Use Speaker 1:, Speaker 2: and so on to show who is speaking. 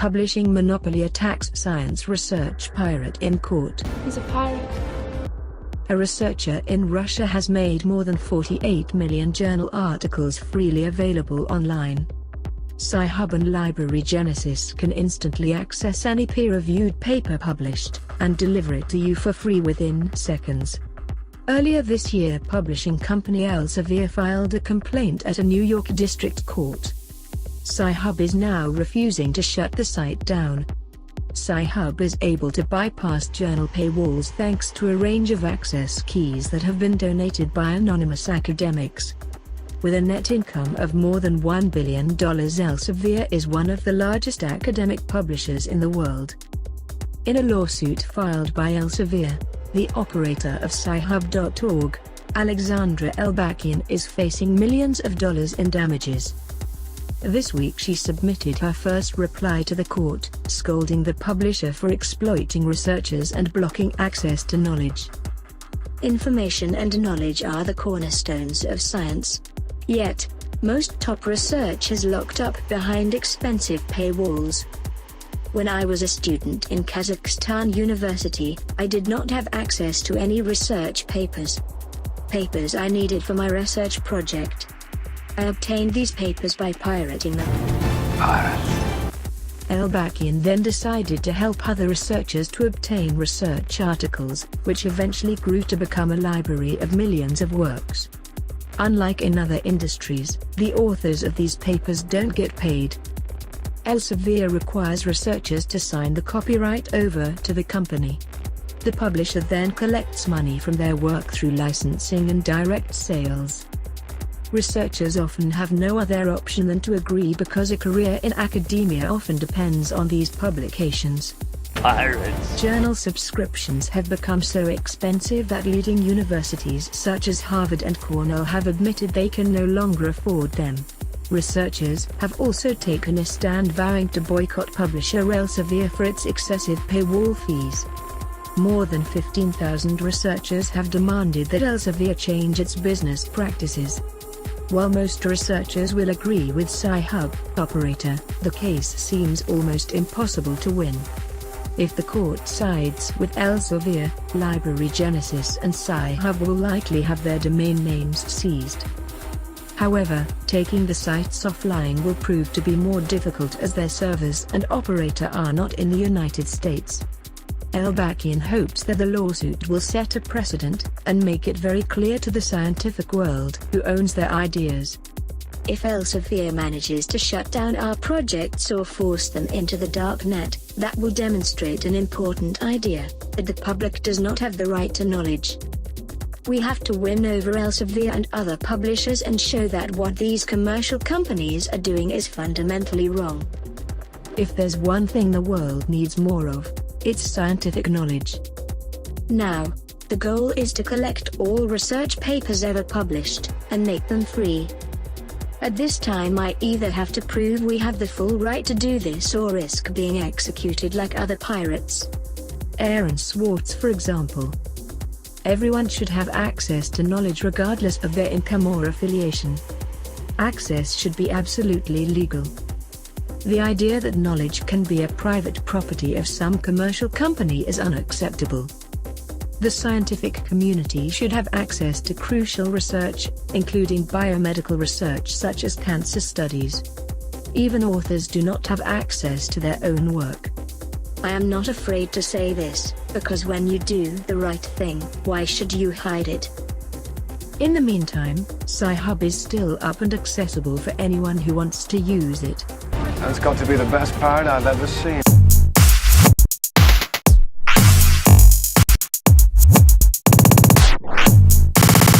Speaker 1: publishing monopoly attacks science research pirate in court.
Speaker 2: He's a pirate.
Speaker 1: A researcher in Russia has made more than 48 million journal articles freely available online. Sci-Hub and Library Genesis can instantly access any peer-reviewed paper published, and deliver it to you for free within seconds. Earlier this year, publishing company Elsevier filed a complaint at a New York district court. Sci-Hub is now refusing to shut the site down. Sci-Hub is able to bypass journal paywalls thanks to a range of access keys that have been donated by anonymous academics. With a net income of more than $1 billion, Elsevier is one of the largest academic publishers in the world. In a lawsuit filed by Elsevier, the operator of Sci-Hub.org, Alexandra Elbakyan, is facing millions of dollars in damages. This week she submitted her first reply to the court, scolding the publisher for exploiting researchers and blocking access to knowledge. Information and knowledge are the cornerstones of science. Yet, most top research is locked up behind expensive paywalls. When I was a student in Kazakhstan University, I did not have access to any research papers I needed for my research project. I obtained these papers by pirating them. Elbakyan then decided to help other researchers to obtain research articles, which eventually grew to become a library of millions of works. Unlike in other industries, the authors of these papers don't get paid. Elsevier requires researchers to sign the copyright over to the company. The publisher then collects money from their work through licensing and direct sales. Researchers often have no other option than to agree because a career in academia often depends on these publications.
Speaker 3: Pirates.
Speaker 1: Journal subscriptions have become so expensive that leading universities such as Harvard and Cornell have admitted they can no longer afford them. Researchers have also taken a stand vowing to boycott publisher Elsevier for its excessive paywall fees. More than 15,000 researchers have demanded that Elsevier change its business practices. While most researchers will agree with Sci-Hub operator, the case seems almost impossible to win. If the court sides with Elsevier, Library Genesis and Sci-Hub will likely have their domain names seized. However, taking the sites offline will prove to be more difficult as their servers and operator are not in the United States. Elbakyan hopes that the lawsuit will set a precedent, and make it very clear to the scientific world who owns their ideas. If Elsevier manages to shut down our projects or force them into the dark net, that will demonstrate an important idea, that the public does not have the right to knowledge. We have to win over Elsevier and other publishers and show that what these commercial companies are doing is fundamentally wrong. If there's one thing the world needs more of, it's scientific knowledge. Now, the goal is to collect all research papers ever published, and make them free. At this time I either have to prove we have the full right to do this or risk being executed like other pirates. Aaron Swartz, for example. Everyone should have access to knowledge regardless of their income or affiliation. Access should be absolutely legal. The idea that knowledge can be a private property of some commercial company is unacceptable. The scientific community should have access to crucial research, including biomedical research such as cancer studies. Even authors do not have access to their own work. I am not afraid to say this, because when you do the right thing, why should you hide it? In the meantime, Sci-Hub is still up and accessible for anyone who wants to use it.
Speaker 4: That's got to be the best pirate I've ever seen.